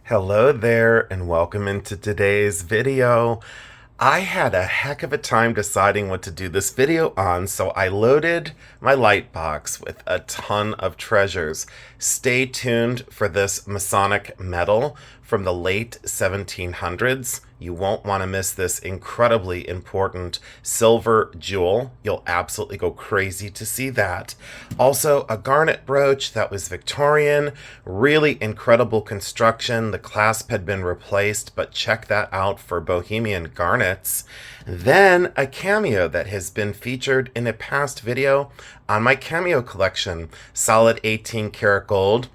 Hello there and welcome into today's video. I had a heck of a time deciding what to do this video on, so I loaded my light box with a ton of treasures. Stay tuned for this Masonic medal from the late 1700s. You won't want to miss this incredibly important silver jewel. You'll absolutely go crazy to see that. Also, a garnet brooch that was Victorian. Really incredible construction. The clasp had been replaced, but check that out for Bohemian garnets. Then a cameo that has been featured in a past video on my cameo collection. Solid 18 karat gold.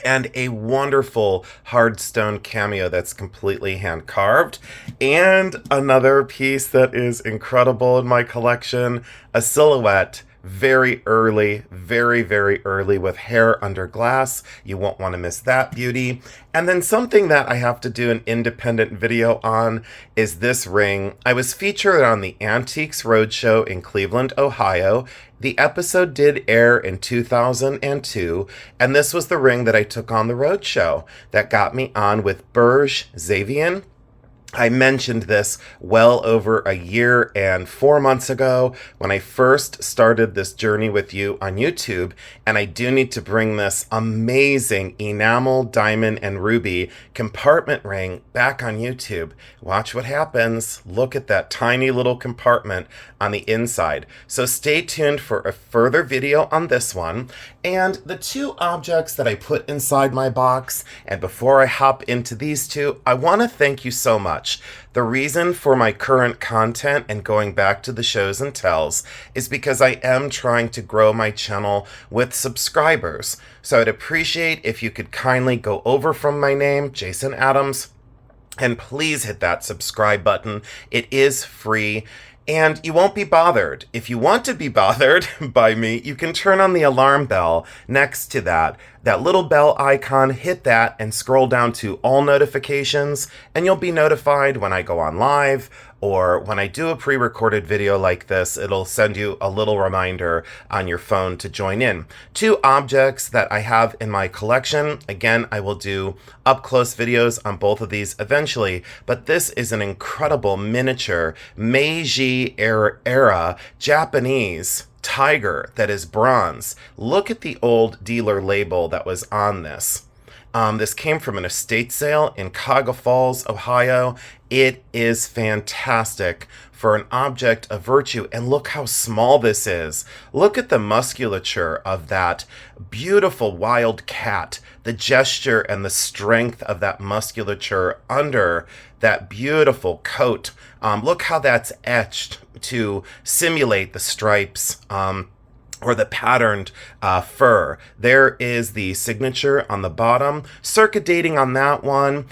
And a wonderful hard stone cameo that's completely hand carved. And another piece that is incredible in my collection, a silhouette, very early, very early, with hair under glass. You won't want to miss that beauty. And then something that I have to do an independent video on is this ring. I was featured on the Antiques Roadshow in Cleveland, Ohio. The episode did air in 2002, and this was the ring that I took on the roadshow that got me on with Burj Zavian. I mentioned this well over a year and 4 months ago when I first started this journey with you on YouTube, and I do need to bring this amazing enamel, diamond, and ruby compartment ring back on YouTube. Watch what happens. Look at that tiny little compartment on the inside. So stay tuned for a further video on this one. And the two objects that I put inside my box, and before I hop into these two, I want to thank you so much. The reason for my current content and going back to the shows and tells is because I am trying to grow my channel with subscribers. So I'd appreciate if you could kindly go over from my name, Jason Adams, and please hit that subscribe button. It is free. And you won't be bothered. If you want to be bothered by me, you can turn on the alarm bell next to that little bell icon. Hit that and scroll down to all notifications, and you'll be notified when I go on live or when I do a pre-recorded video like this. It'll send you a little reminder on your phone to join in. Two objects that I have in my collection. Again, I will do up-close videos on both of these eventually, but this is an incredible miniature Meiji era Japanese tiger that is bronze. Look at the old dealer label that was on this. This came from an estate sale in Cuyahoga Falls, Ohio. It is fantastic for an object of virtue. And look how small this is. Look at the musculature of that beautiful wild cat, the gesture and the strength of that musculature under that beautiful coat. Look how that's etched to simulate the stripes or the patterned fur. There is the signature on the bottom. Circa dating on that one,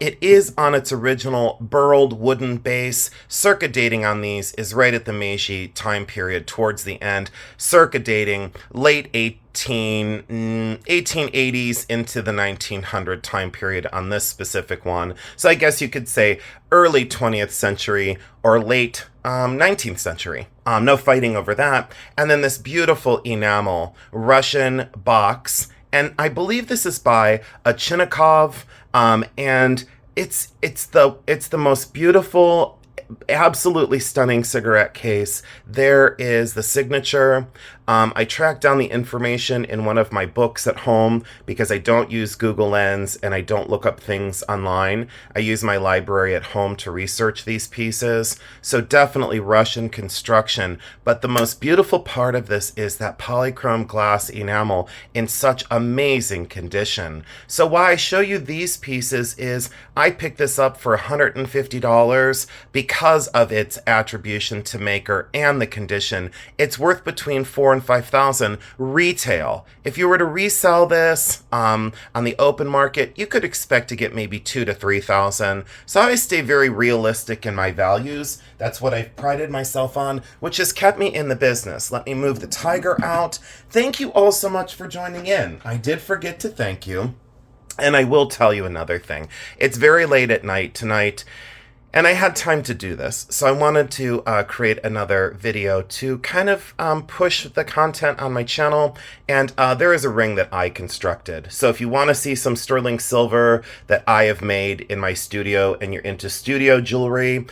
it is on its original burled wooden base. Circa dating on these is right at the Meiji time period towards the end. Circa dating late 1880s into the 1900 time period on this specific one. So I guess you could say early 20th century or late 19th century. No fighting over that. And then this beautiful enamel Russian box. And I believe this is by a Chinnikov. And it's the most beautiful, absolutely stunning cigarette case. There is the signature. I tracked down the information in one of my books at home because I don't use Google Lens and I don't look up things online. I use my library at home to research these pieces. So definitely Russian construction. But the most beautiful part of this is that polychrome glass enamel in such amazing condition. So why I show you these pieces is I picked this up for $150 because of its attribution to maker and the condition. It's worth between $4,000 and $5,000 retail. If you were to resell this on the open market, you could expect to get maybe $2,000 to $3,000. So I stay very realistic in my values. That's what I've prided myself on, which has kept me in the business. Let me move the tiger out. Thank you all so much for joining in. I did forget to thank you. And I will tell you another thing. It's very late at night tonight. And I had time to do this, so I wanted to create another video to kind of push the content on my channel. And there is a ring that I constructed. So if you want to see some sterling silver that I have made in my studio and you're into studio jewelry,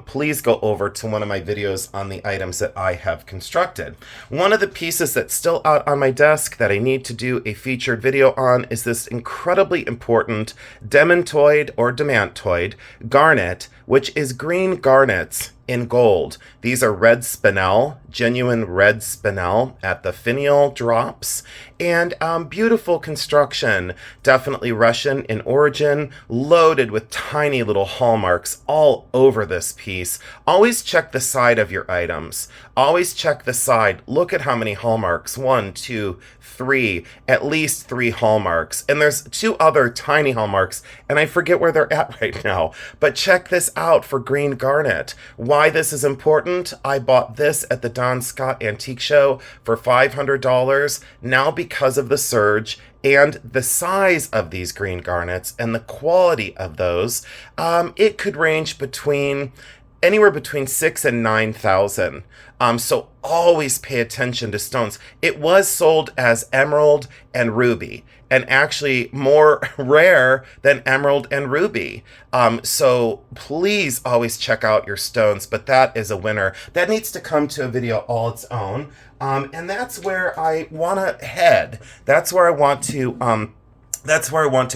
please go over to one of my videos on the items that I have constructed. One of the pieces that's still out on my desk that I need to do a featured video on is this incredibly important demantoid or demantoid garnet, which is green garnets in gold. These are red spinel, genuine red spinel at the finial drops, and beautiful construction, definitely Russian in origin, loaded with tiny little hallmarks all over this piece. Always check the side of your items. Always check the side. Look at how many hallmarks. 1, 2, 3, at least 3 hallmarks. And there's 2 other tiny hallmarks, and I forget where they're at right now. But check this out for green garnet. Why this is important? I bought this at the Don Scott Antique Show for $500. Now because of the surge and the size of these green garnets and the quality of those, it could range between anywhere between 6,000 and 9,000. So always pay attention to stones. It was sold as emerald and ruby, and actually more rare than emerald and ruby. So please always check out your stones, but that is a winner. That needs to come to a video all its own. And that's where I want to head. That's where I want to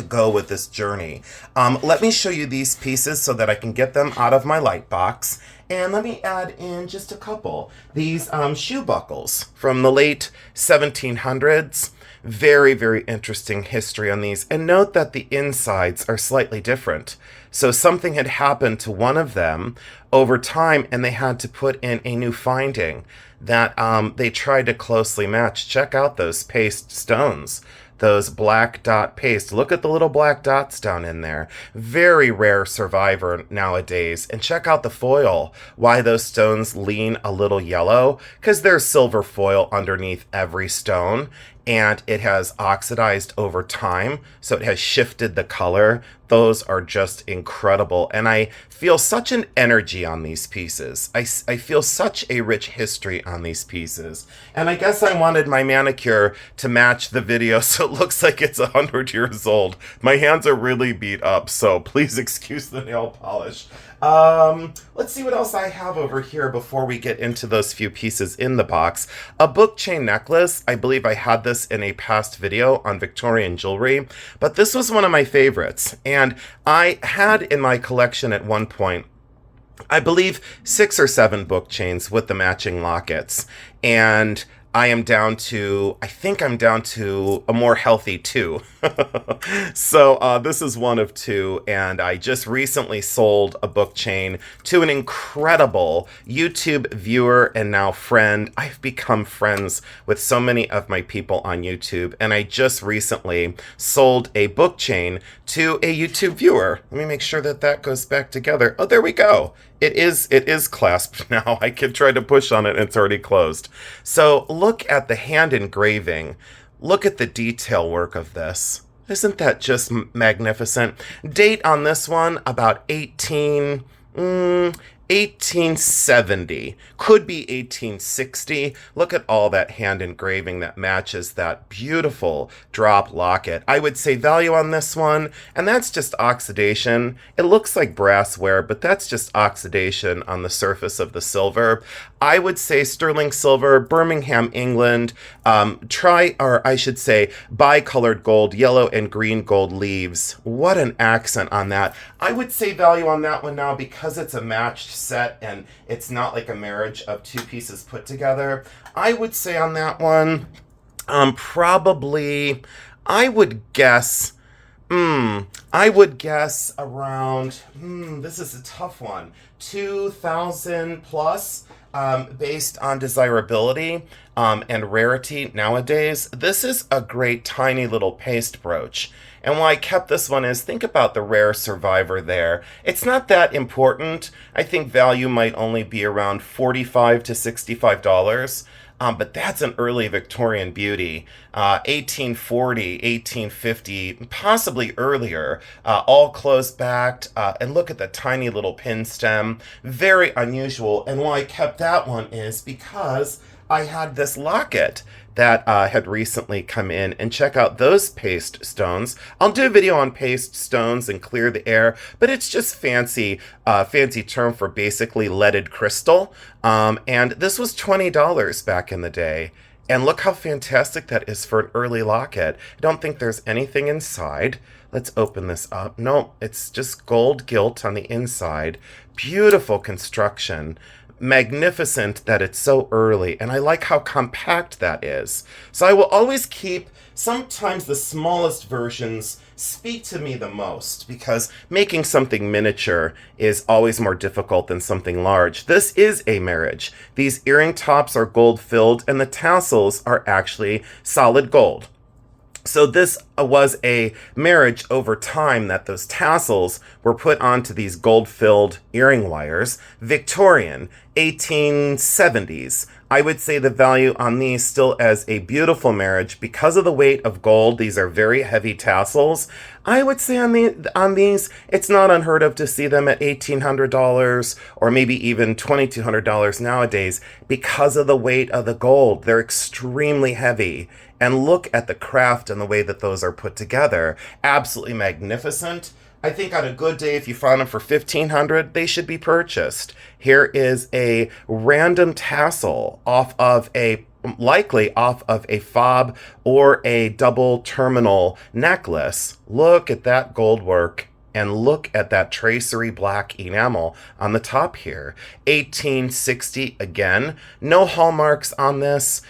go with this journey. Let me show you these pieces so that I can get them out of my light box. And let me add in just a couple. These shoe buckles from the late 1700s. Very, very interesting history on these. And note that the insides are slightly different. So something had happened to one of them over time, and they had to put in a new finding that they tried to closely match. Check out those paste stones. Those black dot paste. Look at the little black dots down in there. Very rare survivor nowadays. And check out the foil. Why those stones lean a little yellow? Because there's silver foil underneath every stone, and it has oxidized over time, so it has shifted the color. Those are just incredible, and I feel such an energy on these pieces. I feel such a rich history on these pieces, and I guess I wanted my manicure to match the video, so it looks like it's 100 years old. My hands are really beat up, so please excuse the nail polish. Let's see what else I have over here before we get into those few pieces in the box. A book chain necklace. I believe I had this in a past video on Victorian jewelry, but this was one of my favorites, and I had in my collection at one point, I believe, 6 or 7 book chains with the matching lockets, and I think I'm down to a more healthy 2. So this is one of 2, and I just recently sold a book chain to an incredible YouTube viewer and now friend. I've become friends with so many of my people on YouTube, and I just recently sold a book chain to a YouTube viewer. Let me make sure that that goes back together. Oh, there we go. It is clasped now. I could try to push on it and it's already closed. So look at the hand engraving. Look at the detail work of this. Isn't that just magnificent? Date on this one, about 1870. Could be 1860. Look at all that hand engraving that matches that beautiful drop locket. I would say value on this one, and that's just oxidation. It looks like brassware, but that's just oxidation on the surface of the silver. I would say sterling silver, Birmingham, England. Bicolored gold, yellow and green gold leaves. What an accent on that. I would say value on that one now because it's a matched set and it's not like a marriage of 2 pieces put together. I would say on that one, probably, I would guess around, this is a tough one, 2,000 plus, based on desirability and rarity nowadays. This is a great tiny little paste brooch. And why I kept this one is, think about the rare survivor there. It's not that important. I think value might only be around $45 to $65. but that's an early Victorian beauty. 1840, 1850, possibly earlier, all closed backed, and look at the tiny little pin stem. Very unusual, and why I kept that one is because I had this locket that had recently come in, and check out those paste stones. I'll do a video on paste stones and clear the air, but it's just fancy term for basically leaded crystal. And this was $20 back in the day. And look how fantastic that is for an early locket. I don't think there's anything inside. Let's open this up. No, it's just gold gilt on the inside. Beautiful construction. Magnificent that it's so early, and I like how compact that is. So I will always keep, sometimes the smallest versions speak to me the most, because making something miniature is always more difficult than something large. This is a marriage. These earring tops are gold filled, and the tassels are actually solid gold. So this was a marriage over time, that those tassels were put onto these gold-filled earring wires. Victorian, 1870s. I would say the value on these still as a beautiful marriage because of the weight of gold. These are very heavy tassels. I would say on these, it's not unheard of to see them at $1,800 or maybe even $2,200 nowadays because of the weight of the gold. They're extremely heavy. And look at the craft and the way that those are put together. Absolutely magnificent. I think on a good day, if you found them for $1,500, they should be purchased. Here is a random tassel likely off of a fob or a double terminal necklace. Look at that gold work. And look at that tracery black enamel on the top here. 1860 again. No hallmarks on this.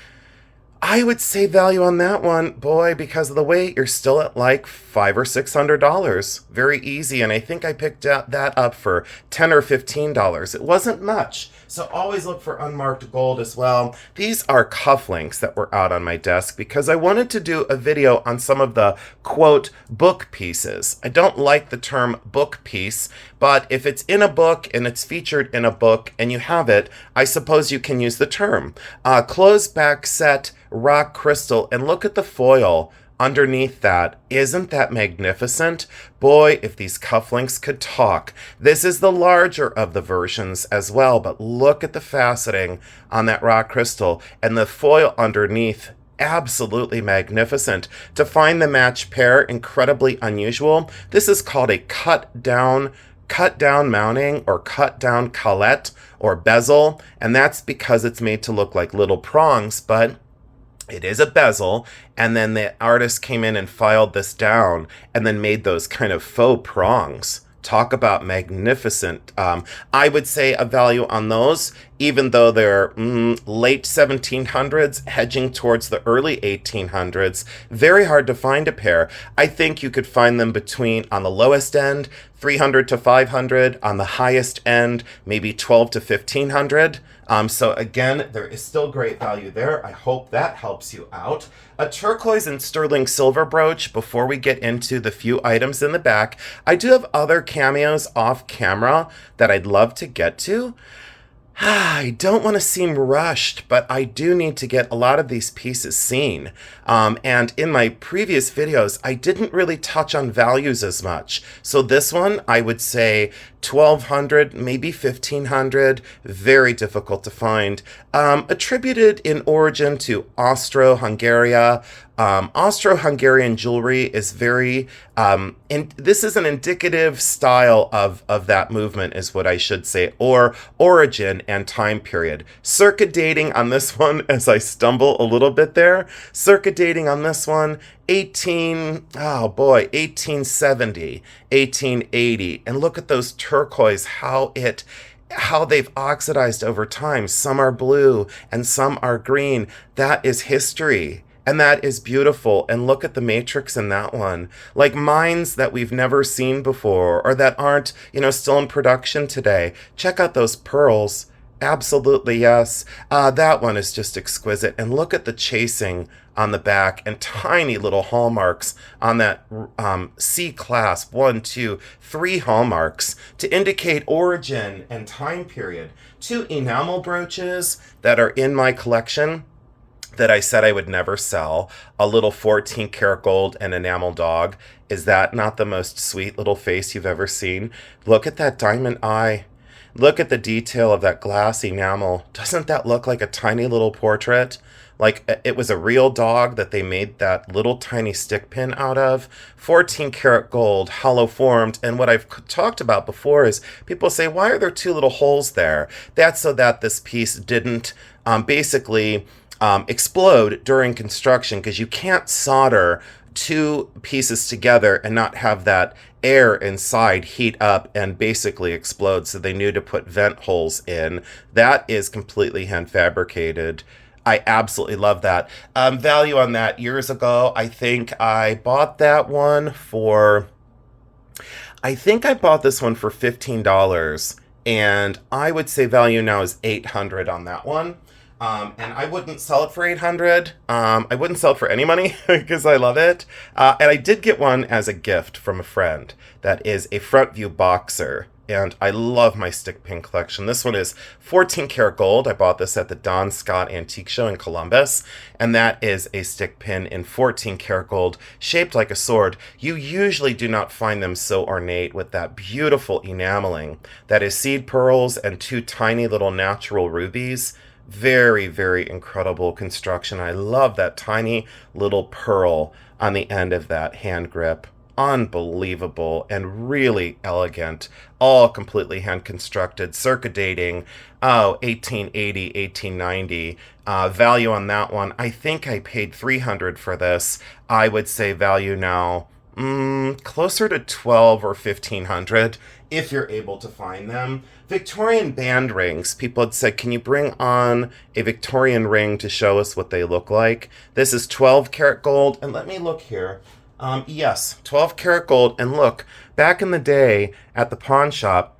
I would say value on that one, boy, because of the weight, you're still at like $500 or $600. Very easy, and I think I picked that up for $10 or $15. It wasn't much, so always look for unmarked gold as well. These are cufflinks that were out on my desk because I wanted to do a video on some of the, quote, book pieces. I don't like the term book piece, but if it's in a book and it's featured in a book and you have it, I suppose you can use the term. Closed back set rock crystal, and look at the foil underneath that. Isn't that magnificent? Boy, if these cufflinks could talk. This is the larger of the versions as well, but look at the faceting on that rock crystal and the foil underneath. Absolutely magnificent. To find the match pair, incredibly unusual. This is called a cut down mounting or cut down collet or bezel, and that's because it's made to look like little prongs, but it is a bezel, and then the artist came in and filed this down and then made those kind of faux prongs. Talk about magnificent. I would say a value on those, even though they're late 1700s, hedging towards the early 1800s. Very hard to find a pair. I think you could find them between, on the lowest end, 300 to 500, on the highest end, maybe 12 to 1500. So again, there is still great value there. I hope that helps you out. A turquoise and sterling silver brooch. Before we get into the few items in the back, I do have other cameos off camera that I'd love to get to. I don't want to seem rushed, but I do need to get a lot of these pieces seen. And in my previous videos, I didn't really touch on values as much. So this one, I would say 1,200, maybe 1,500. Very difficult to find. Attributed in origin to Austro-Hungaria. Austro-Hungarian jewelry is very, this is an indicative style of that movement is what I should say, or origin and time period. Circa dating on this one, as I stumble a little bit there, circa dating on this one, 1870, 1880, and look at those turquoise, how they've oxidized over time. Some are blue and some are green. That is history. And that is beautiful. And look at the matrix in that one. Like mines that we've never seen before or that aren't, still in production today. Check out those pearls. Absolutely, yes. That one is just exquisite. And look at the chasing on the back and tiny little hallmarks on that C-class 1, 2, 3 hallmarks to indicate origin and time period. 2 enamel brooches that are in my collection. that I said I would never sell, a little 14 karat gold and enamel dog. Is that not the most sweet little face you've ever seen? Look at that diamond eye. Look at the detail of that glass enamel. Doesn't that look like a tiny little portrait? Like it was a real dog that they made that little tiny stick pin out of. 14 karat gold, hollow formed. And what I've talked about before is people say, why are there two little holes there? That's so that this piece didn't basically explode during construction, because you can't solder two pieces together and not have that air inside heat up and basically explode. So they knew to put vent holes in. That is completely hand fabricated. I absolutely love that. Value on that years ago, I think I bought that one for, I think I bought this one for $15. And I would say value now is $800 on that one. And I wouldn't sell it for $800. I wouldn't sell it for any money because I love it. And I did get one as a gift from a friend that is a front view boxer. And I love my stick pin collection. This one is 14 karat gold. I bought this at the Don Scott Antique Show in Columbus. And that is a stick pin in 14 karat gold, shaped like a sword. You usually do not find them so ornate with that beautiful enameling. That is seed pearls and two tiny little natural rubies. Very, very incredible construction. I love that tiny little pearl on the end of that hand grip. Unbelievable and really elegant. All completely hand constructed, circa dating, 1880, 1890. Value on that one, I think I paid $300 for this. I would say value now, closer to $1,200 or $1,500 if you're able to find them. Victorian band rings. People had said, can you bring on a Victorian ring to show us what they look like? This is 12 karat gold. And let me look here. Yes, 12 karat gold. And look, back in the day at the pawn shop,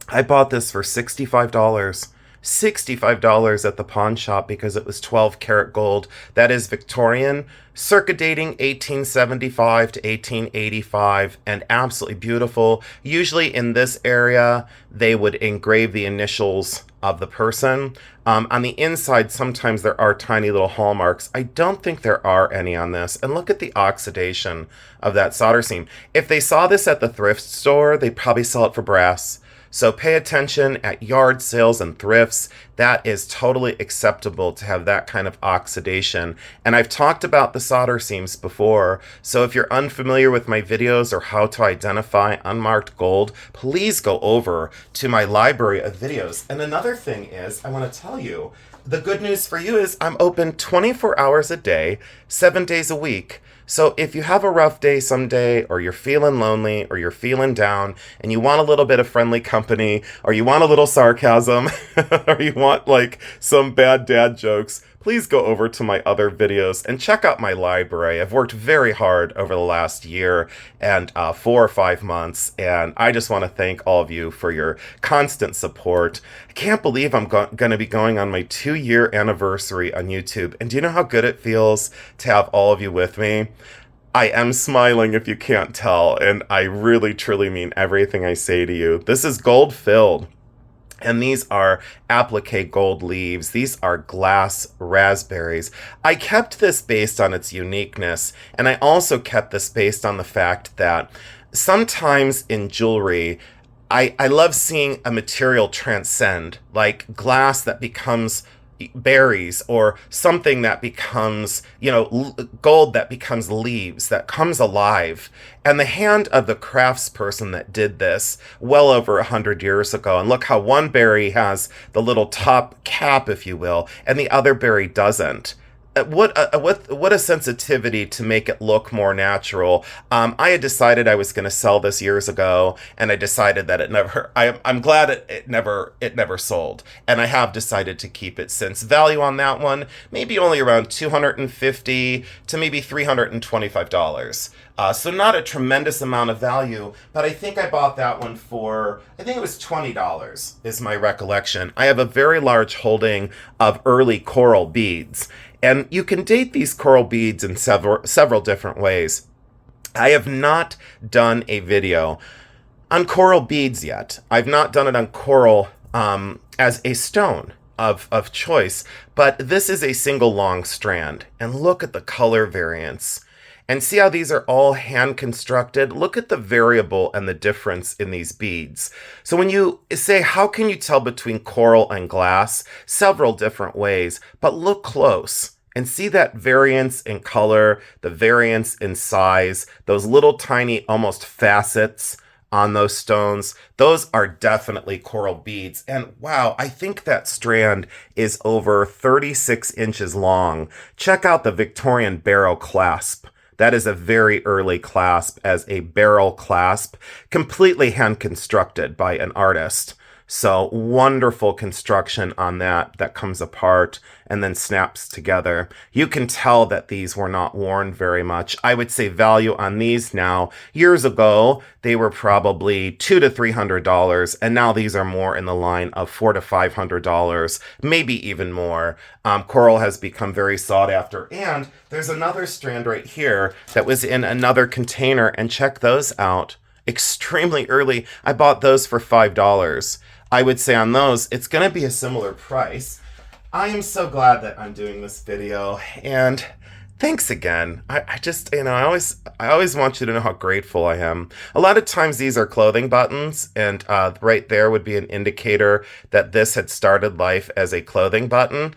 I bought this for $65. $65 at the pawn shop because it was 12 karat gold. That is Victorian, circa dating 1875 to 1885, and absolutely beautiful. Usually in this area, they would engrave the initials of the person. On the inside, sometimes there are tiny little hallmarks. I don't think there are any on this. And look at the oxidation of that solder seam. If they saw this at the thrift store, they'd probably sell it for brass. So pay attention at yard sales and thrifts. That is totally acceptable to have that kind of oxidation. And I've talked about the solder seams before. So if you're unfamiliar with my videos or how to identify unmarked gold, please go over to my library of videos. And another thing is, I want to tell you, the good news for you is I'm open 24 hours a day, 7 days a week. So if you have a rough day someday, or you're feeling lonely, or you're feeling down, and you want a little bit of friendly company, or you want a little sarcasm, or you want like some bad dad jokes, please go over to my other videos and check out my library. I've worked very hard over the last year and 4 or 5 months, and I just want to thank all of you for your constant support. I can't believe I'm going to be going on my 2-year anniversary on YouTube, and do you know how good it feels to have all of you with me? I am smiling if you can't tell, and I really truly mean everything I say to you. This is gold filled. And these are applique gold leaves. These are glass raspberries. I kept this based on its uniqueness, and I also kept this based on the fact that sometimes in jewelry, I love seeing a material transcend, like glass that becomes berries, or something that becomes, gold that becomes leaves, that comes alive. And the hand of the craftsperson that did this well over 100 years ago, and look how one berry has the little top cap, if you will, and the other berry doesn't. What a sensitivity to make it look more natural. I had decided I was going to sell this years ago, and I decided that it never. I'm glad it never sold, and I have decided to keep it since. Value on that one maybe only around $250 to maybe $325. So not a tremendous amount of value, but I think I bought that one for, I think it was $20 is my recollection. I have a very large holding of early coral beads. And you can date these coral beads in several different ways. I have not done a video on coral beads yet. I've not done it on coral as a stone. of choice, but this is a single long strand. And look at the color variance. And see how these are all hand constructed? Look at the variable and the difference in these beads. So when you say, how can you tell between coral and glass? Several different ways, but look close and see that variance in color, the variance in size, those little tiny almost facets on those stones. Those are definitely coral beads. And wow, I think that strand is over 36 inches long. Check out the Victorian barrel clasp. That is a very early clasp as a barrel clasp, completely hand constructed by an artist. So wonderful construction on that comes apart and then snaps together. You can tell that these were not worn very much. I would say value on these now. Years ago, they were probably $200 to $300, and now these are more in the line of $400 to $500, maybe even more. Coral has become very sought after. And there's another strand right here that was in another container, and check those out. Extremely early. I bought those for $5. I would say on those, it's going to be a similar price. I am so glad that I'm doing this video, and thanks again. I just, I always want you to know how grateful I am. A lot of times these are clothing buttons, and right there would be an indicator that this had started life as a clothing button.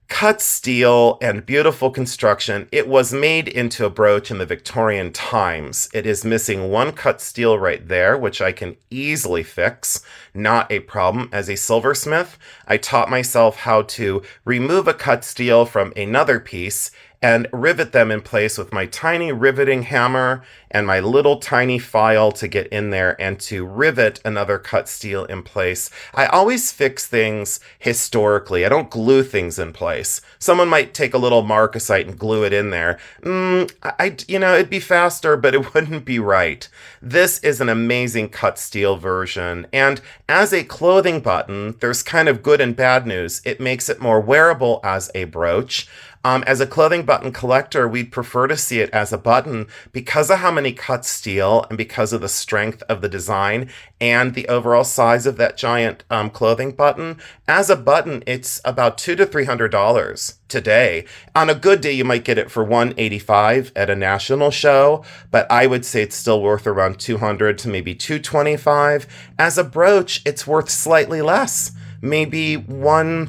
Cut steel and beautiful construction. It was made into a brooch in the Victorian times. It is missing one cut steel right there, which I can easily fix. Not a problem. As a silversmith, I taught myself how to remove a cut steel from another piece and rivet them in place with my tiny riveting hammer and my little tiny file to get in there and to rivet another cut steel in place. I always fix things historically. I don't glue things in place. Someone might take a little marcasite and glue it in there. It'd be faster, but it wouldn't be right. This is an amazing cut steel version. And as a clothing button, there's kind of good and bad news. It makes it more wearable as a brooch. As a clothing button collector, we'd prefer to see it as a button because of how many cut steel and because of the strength of the design and the overall size of that giant clothing button. As a button, it's about $200 to $300 today. On a good day, you might get it for $185 at a national show, but I would say it's still worth around $200 to maybe $225. As a brooch, it's worth slightly less, maybe $165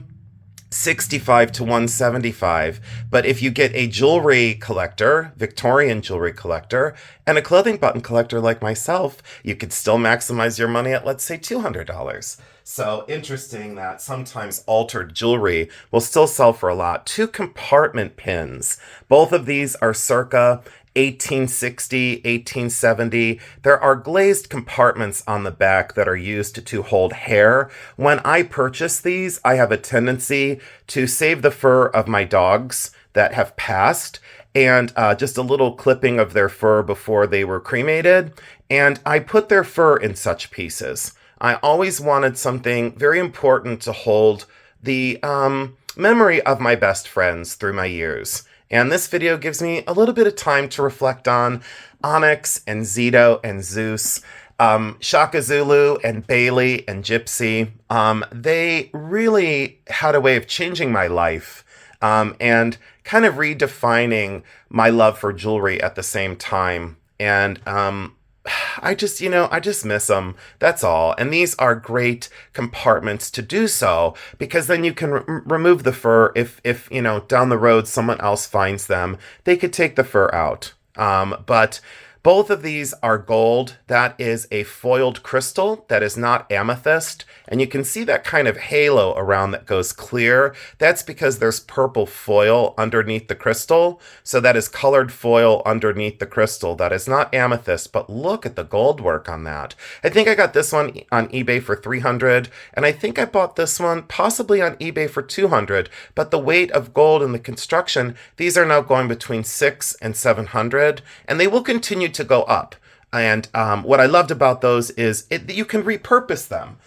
to $175. But if you get a jewelry collector, Victorian jewelry collector, and a clothing button collector like myself, you could still maximize your money at, let's say, $200. So interesting that sometimes altered jewelry will still sell for a lot. 2 compartment pins. Both of these are circa 1860, 1870. There are glazed compartments on the back that are used to hold hair. When I purchase these, I have a tendency to save the fur of my dogs that have passed and just a little clipping of their fur before they were cremated. And I put their fur in such pieces. I always wanted something very important to hold the memory of my best friends through my years. And this video gives me a little bit of time to reflect on Onyx and Zito and Zeus, Shaka Zulu and Bailey and Gypsy. They really had a way of changing my life and kind of redefining my love for jewelry at the same time. And I just miss them. That's all. And these are great compartments to do so because then you can remove the fur. If down the road someone else finds them, they could take the fur out. But both of these are gold. That is a foiled crystal. That is not amethyst. And you can see that kind of halo around that goes clear. That's because there's purple foil underneath the crystal. So that is colored foil underneath the crystal. That is not amethyst, but look at the gold work on that. I think I got this one on eBay for $300, and I think I bought this one possibly on eBay for $200. But the weight of gold in the construction, these are now going between $600 and $700, and they will continue to go up. And what I loved about those is you can repurpose them.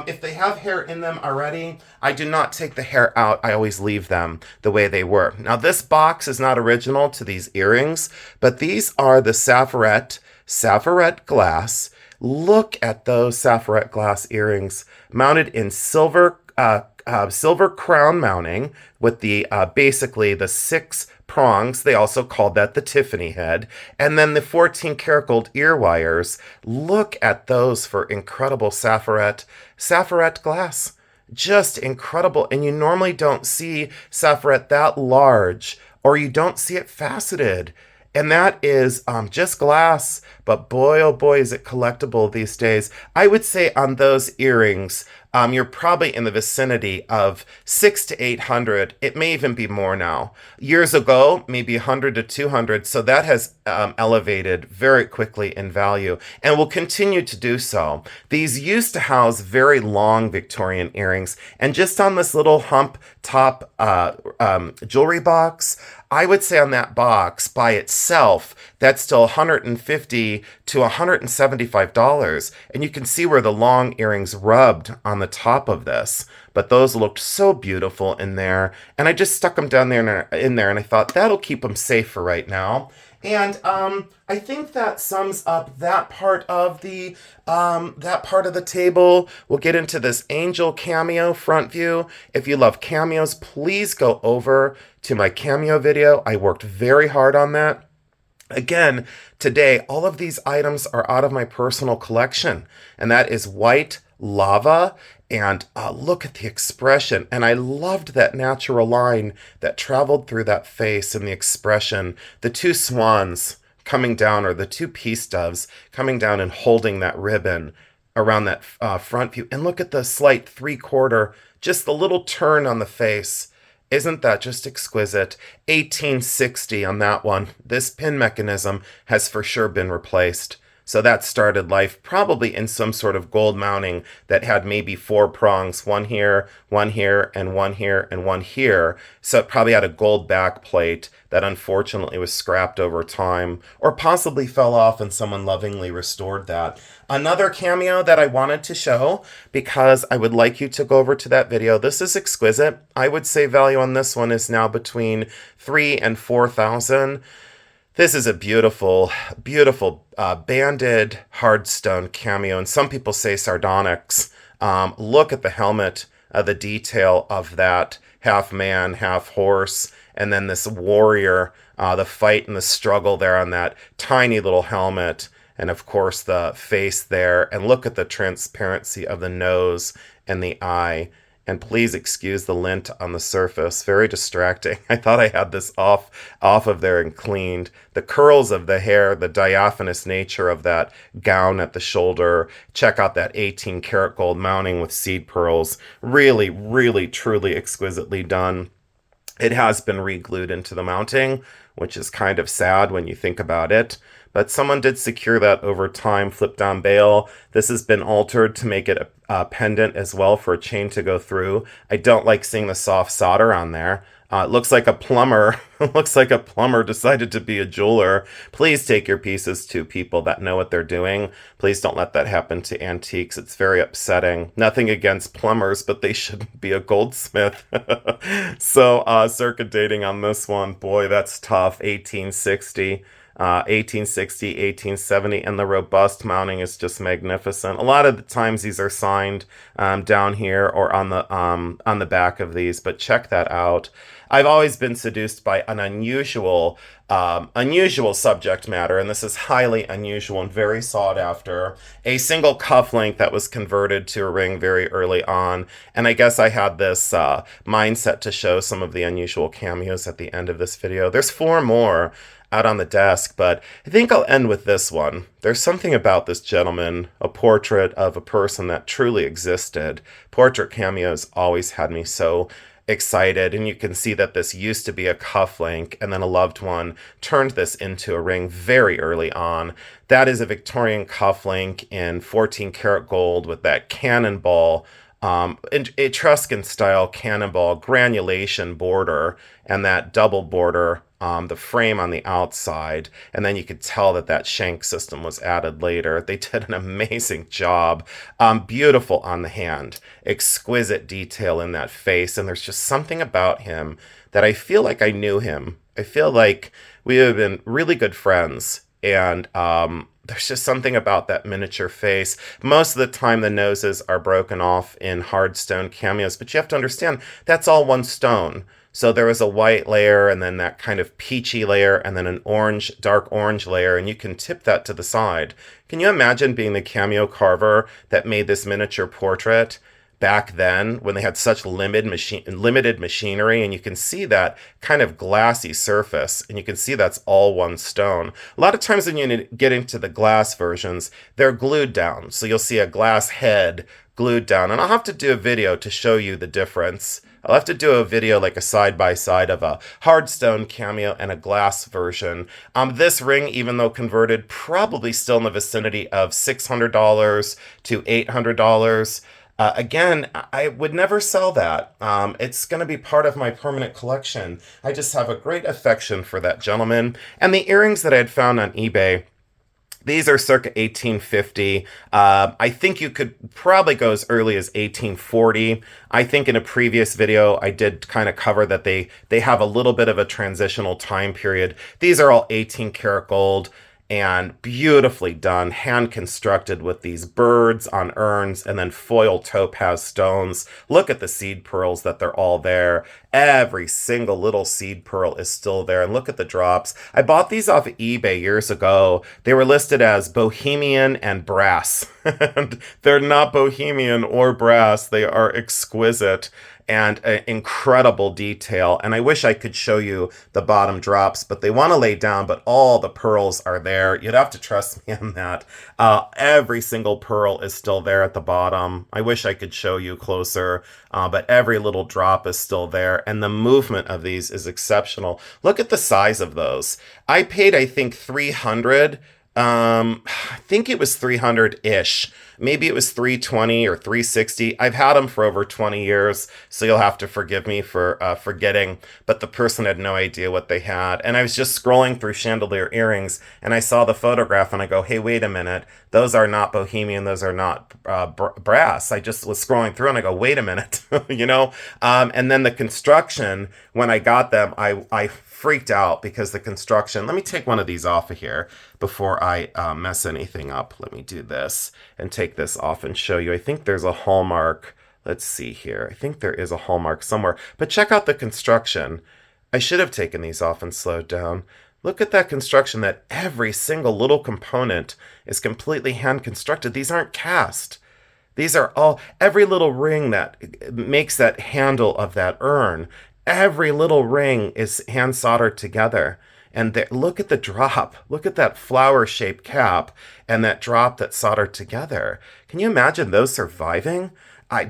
If they have hair in them already, I do not take the hair out. I always leave them the way they were. Now, this box is not original to these earrings, but these are the saphiret glass. Look at those saphiret glass earrings mounted in silver silver crown mounting with the basically the 6 prongs. They also called that the Tiffany head. And then the 14 karat gold ear wires. Look at those for incredible saphiret glass. Just incredible. And you normally don't see saphiret that large, or you don't see it faceted. And that is just glass, but boy, oh boy, is it collectible these days. I would say on those earrings, you're probably in the vicinity of 600 to 800. It may even be more now. Years ago, maybe 100 to 200. So that has elevated very quickly in value and will continue to do so. These used to house very long Victorian earrings, and just on this little hump top jewelry box, I would say on that box by itself, that's still $150 to $175. And you can see where the long earrings rubbed on the top of this. But those looked so beautiful in there. And I just stuck them down there in there, and I thought that'll keep them safe for right now. And I think that sums up that part of the table. We'll get into this angel cameo front view. If you love cameos, please go over to my cameo video. I worked very hard on that. Again, today, all of these items are out of my personal collection, and that is white lava. And look at the expression. And I loved that natural line that traveled through that face and the expression. The 2 swans coming down, or the 2 peace doves coming down and holding that ribbon around that front view. And look at the slight 3/4, just the little turn on the face. Isn't that just exquisite? 1860 on that one. This pin mechanism has for sure been replaced. So that started life probably in some sort of gold mounting that had maybe 4 prongs, one here, and one here, and one here. So it probably had a gold back plate that unfortunately was scrapped over time, or possibly fell off and someone lovingly restored that. Another cameo that I wanted to show, because I would like you to go over to that video. This is exquisite. I would say value on this one is now between $3,000 and $4,000. This is a beautiful, beautiful banded hardstone cameo, and some people say sardonyx. Look at the helmet, the detail of that half man, half horse, and then this warrior, the fight and the struggle there on that tiny little helmet, and of course the face there. And look at the transparency of the nose and the eye. And please excuse the lint on the surface. Very distracting. I thought I had this off of there and cleaned. The curls of the hair, the diaphanous nature of that gown at the shoulder. Check out that 18 karat gold mounting with seed pearls. Really, really, truly exquisitely done. It has been re-glued into the mounting, which is kind of sad when you think about it. But someone did secure that over time, flip down bail. This has been altered to make it a pendant as well for a chain to go through. I don't like seeing the soft solder on there. It looks like a plumber. Looks like a plumber decided to be a jeweler. Please take your pieces to people that know what they're doing. Please don't let that happen to antiques. It's very upsetting. Nothing against plumbers, but they shouldn't be a goldsmith. So circuit dating on this one, boy, that's tough. 1860. 1860, 1870, and the robust mounting is just magnificent. A lot of the times these are signed down here or on the back of these, but check that out. I've always been seduced by an unusual subject matter, and this is highly unusual and very sought after. A single cufflink that was converted to a ring very early on, and I guess I had this mindset to show some of the unusual cameos at the end of this video. There's 4 more out on the desk, but I think I'll end with this one. There's something about this gentleman, a portrait of a person that truly existed. Portrait cameos always had me so excited, and you can see that this used to be a cufflink, and then a loved one turned this into a ring very early on. That is a Victorian cufflink in 14 karat gold with that cannonball, Etruscan style cannonball granulation border, and that double border, the frame on the outside, and then you could tell that that shank system was added later. They did an amazing job. Beautiful on the hand, exquisite detail in that face, and there's just something about him that I feel like I knew him. I feel like we have been really good friends, and There's just something about that miniature face. Most of the time, the noses are broken off in hard stone cameos, but you have to understand that's all one stone. So there is a white layer and then that kind of peachy layer and then an orange, dark orange layer, and you can tip that to the side. Can you imagine being the cameo carver that made this miniature portrait back then when they had such limited machinery, and you can see that kind of glassy surface, and you can see that's all one stone. A lot of times when you get into the glass versions, they're glued down. So you'll see a glass head glued down, and I'll have to do a video to show you the difference. I'll have to do a video like a side-by-side of a hard stone cameo and a glass version. This ring, even though converted, probably still in the vicinity of $600 to $800. Again, I would never sell that. It's going to be part of my permanent collection. I just have a great affection for that gentleman. And the earrings that I had found on eBay, these are circa 1850. I think you could probably go as early as 1840. I think in a previous video, I did kind of cover that they have a little bit of a transitional time period. These are all 18 karat gold and beautifully done, hand constructed with these birds on urns and then foil topaz stones. Look at the seed pearls that they're all there. Every single little seed pearl is still there. And look at the drops. I bought these off of eBay years ago. They were listed as bohemian and brass. And they're not bohemian or brass. They are exquisite and incredible detail. And I wish I could show you the bottom drops, but they want to lay down, but all the pearls are there. You'd have to trust me on that. Every single pearl is still there at the bottom. I wish I could show you closer, but every little drop is still there. And the movement of these is exceptional. Look at the size of those. I paid, I think, 300. I think it was 300-ish. Maybe it was 320 or 360. I've had them for over 20 years, so you'll have to forgive me for forgetting, but the person had no idea what they had. And I was just scrolling through chandelier earrings, and I saw the photograph, and I go, hey, wait a minute. Those are not bohemian. Those are not brass. I just was scrolling through, and I go, wait a minute, you know? And then the construction, when I got them, I freaked out because the construction. Let me take one of these off of here before I mess anything up. Let me do this and take this off and show you. I think there's a hallmark. Let's see here. I think there is a hallmark somewhere. But check out the construction. I should have taken these off and slowed down. Look at that construction, that every single little component is completely hand constructed. These aren't cast. These are all, every little ring that makes that handle of that urn, every little ring is hand soldered together. And look at the drop. Look at that flower-shaped cap and that drop that's soldered together. Can you imagine those surviving? I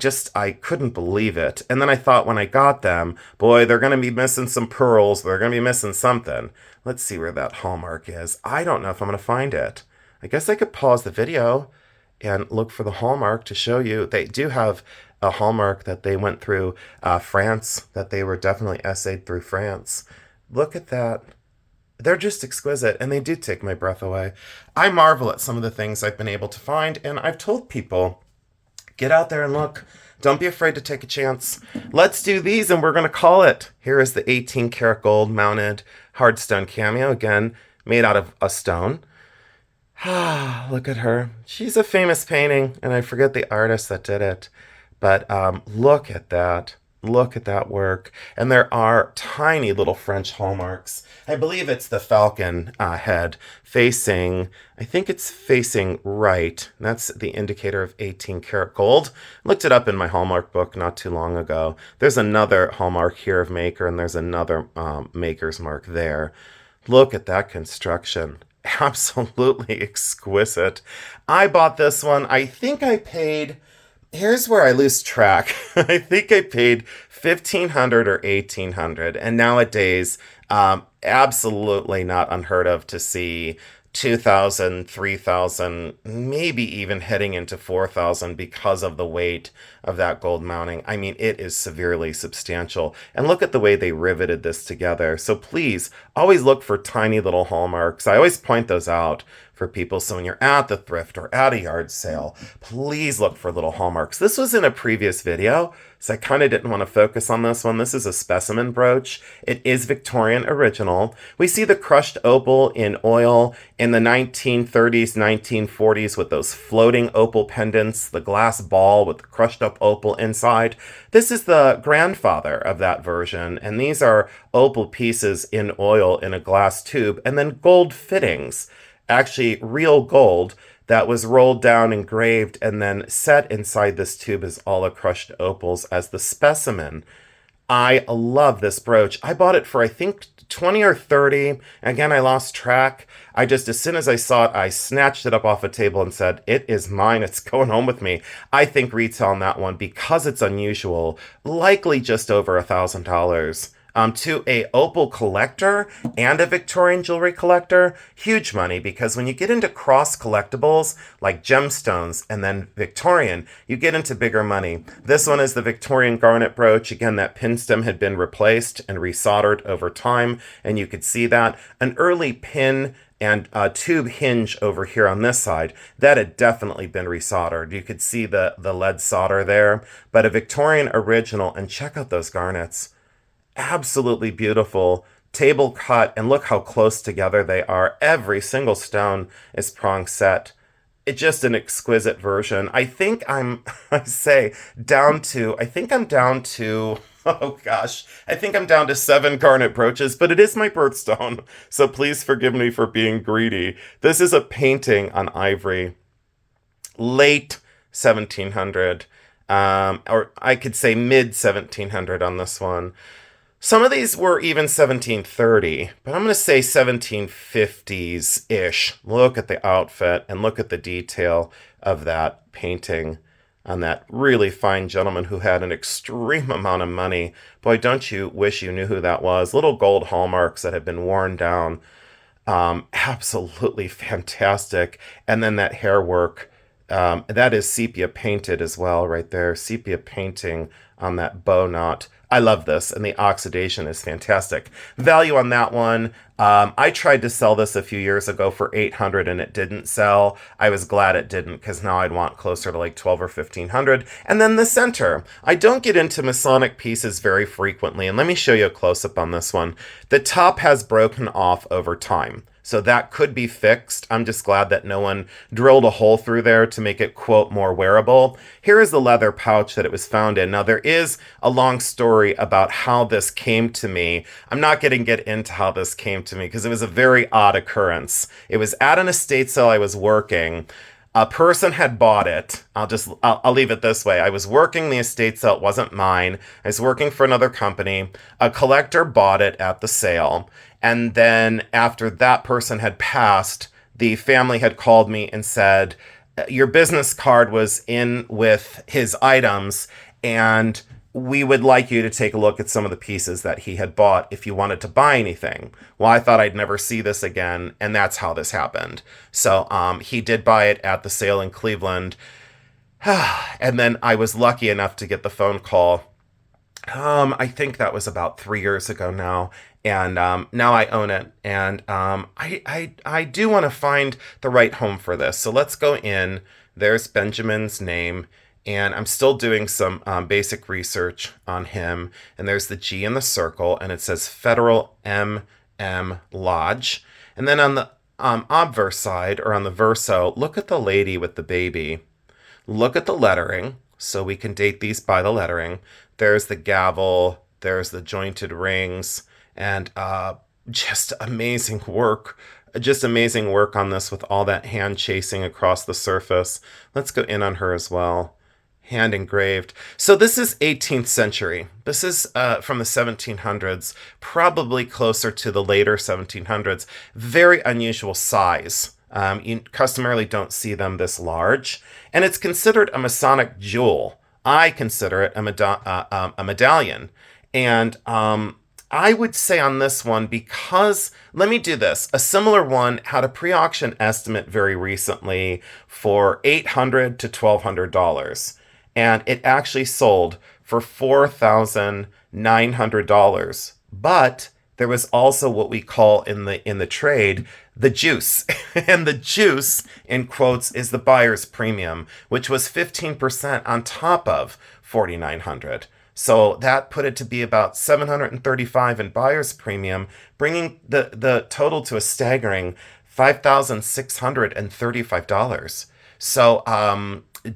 couldn't believe it. And then I thought when I got them, boy, they're going to be missing some pearls. They're going to be missing something. Let's see where that hallmark is. I don't know if I'm going to find it. I guess I could pause the video and look for the hallmark to show you. They do have a hallmark that they went through France, that they were definitely essayed through France. Look at that. They're just exquisite, and they do take my breath away. I marvel at some of the things I've been able to find, and I've told people, get out there and look. Don't be afraid to take a chance. Let's do these, and we're going to call it. Here is the 18 karat gold mounted hard stone cameo, again, made out of a stone. Ah, look at her. She's a famous painting, and I forget the artist that did it. But look at that. Look at that work. And there are tiny little French hallmarks. I believe it's the falcon head facing, I think it's facing right. That's the indicator of 18 karat gold. Looked it up in my Hallmark book not too long ago. There's another hallmark here of maker, and there's another maker's mark there. Look at that construction. Absolutely exquisite. I bought this one. I think I paid... Here's where I lose track. I think I paid $1,500 or $1,800, and nowadays, absolutely not unheard of to see $2,000, $3,000, maybe even heading into $4,000 because of the weight of that gold mounting. I mean, it is severely substantial. And look at the way they riveted this together. So please, always look for tiny little hallmarks. I always point those out for people. So when you're at the thrift or at a yard sale, please look for little hallmarks. This was in a previous video, so I kind of didn't want to focus on this one. This is a specimen brooch. It is Victorian original. We see the crushed opal in oil in the 1930s, 1940s with those floating opal pendants, the glass ball with the crushed up opal inside. This is the grandfather of that version, and these are opal pieces in oil in a glass tube, and then gold fittings, actually real gold, that was rolled down, engraved, and then set inside this tube as all the crushed opals as the specimen. I love this brooch. I bought it for, I think, 20 or 30. Again, I lost track. I just, as soon as I saw it, I snatched it up off a table and said, it is mine. It's going home with me. I think retail on that one, because it's unusual, likely just over $1,000. To a opal collector and a Victorian jewelry collector, huge money, because when you get into cross collectibles like gemstones and then Victorian, you get into bigger money. This one is the Victorian garnet brooch. Again, that pin stem had been replaced and resoldered over time, and you could see that. An early pin and tube hinge over here on this side, that had definitely been resoldered. You could see the lead solder there, but a Victorian original, and check out those garnets. Absolutely beautiful, table cut, and look how close together they are. Every single stone is prong set. It's just an exquisite version. I think I'm down to, oh gosh, I think I'm down to 7 garnet brooches, but it is my birthstone, so please forgive me for being greedy. This is a painting on ivory, late 1700, or I could say mid 1700 on this one. Some of these were even 1730, but I'm going to say 1750s-ish. Look at the outfit and look at the detail of that painting on that really fine gentleman who had an extreme amount of money. Boy, don't you wish you knew who that was. Little gold hallmarks that have been worn down. Absolutely fantastic. And then that hair work. That is sepia painted as well right there. Sepia painting on that bow knot. I love this, and the oxidation is fantastic. Value on that one, I tried to sell this a few years ago for $800 and it didn't sell. I was glad it didn't, because now I'd want closer to like $1,200 or $1,500. And then the center. I don't get into Masonic pieces very frequently, and let me show you a close-up on this one. The top has broken off over time, so that could be fixed. I'm just glad that no one drilled a hole through there to make it, quote, more wearable. Here is the leather pouch that it was found in. Now, there is a long story about how this came to me. I'm not going to get into how this came to me because it was a very odd occurrence. It was at an estate sale I was working. A person had bought it. I'll leave it this way. I was working the estate sale. It wasn't mine. I was working for another company. A collector bought it at the sale. And then after that person had passed, the family had called me and said, your business card was in with his items, and we would like you to take a look at some of the pieces that he had bought if you wanted to buy anything. Well, I thought I'd never see this again, and that's how this happened. So he did buy it at the sale in Cleveland. And then I was lucky enough to get the phone call. I think that was about 3 years ago now. And now I own it. And I do want to find the right home for this. So let's go in. There's Benjamin's name. And I'm still doing some basic research on him. And there's the G in the circle. And it says Federal M.M. Lodge. And then on the obverse side, or on the verso, look at the lady with the baby. Look at the lettering. So we can date these by the lettering. There's the gavel. There's the jointed rings. And just amazing work. Just amazing work on this with all that hand chasing across the surface. Let's go in on her as well. Hand engraved. So this is 18th century. This is from the 1700s, probably closer to the later 1700s. Very unusual size. You customarily don't see them this large. And it's considered a Masonic jewel. I consider it a medallion. And I would say on this one, because, let me do this. A similar one had a pre-auction estimate very recently for $800 to $1,200. And it actually sold for $4,900. But there was also what we call in the trade the juice. And the juice, in quotes, is the buyer's premium, which was 15% on top of 4,900. So that put it to be about 735 in buyer's premium, bringing the total to a staggering $5,635. So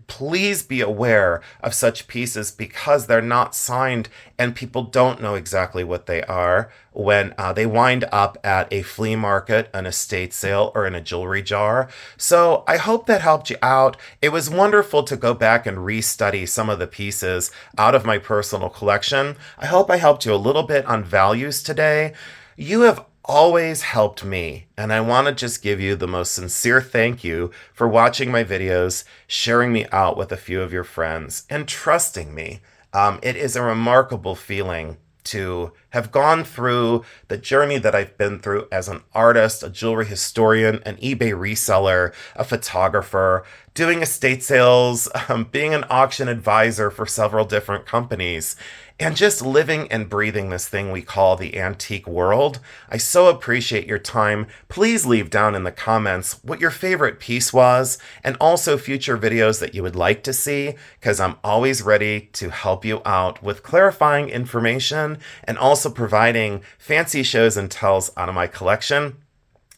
please be aware of such pieces because they're not signed and people don't know exactly what they are when they wind up at a flea market, an estate sale, or in a jewelry jar. So I hope that helped you out. It was wonderful to go back and restudy some of the pieces out of my personal collection. I hope I helped you a little bit on values today. You have always helped me, and I want to just give you the most sincere thank you for watching my videos, sharing me out with a few of your friends, and trusting me. It is a remarkable feeling to have gone through the journey that I've been through as an artist, a jewelry historian, an eBay reseller, a photographer, doing estate sales, being an auction advisor for several different companies, and just living and breathing this thing we call the antique world. I so appreciate your time. Please leave down in the comments what your favorite piece was and also future videos that you would like to see, because I'm always ready to help you out with clarifying information and also providing fancy shows and tells out of my collection.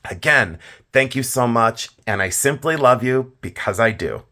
Again, thank you so much, and I simply love you because I do.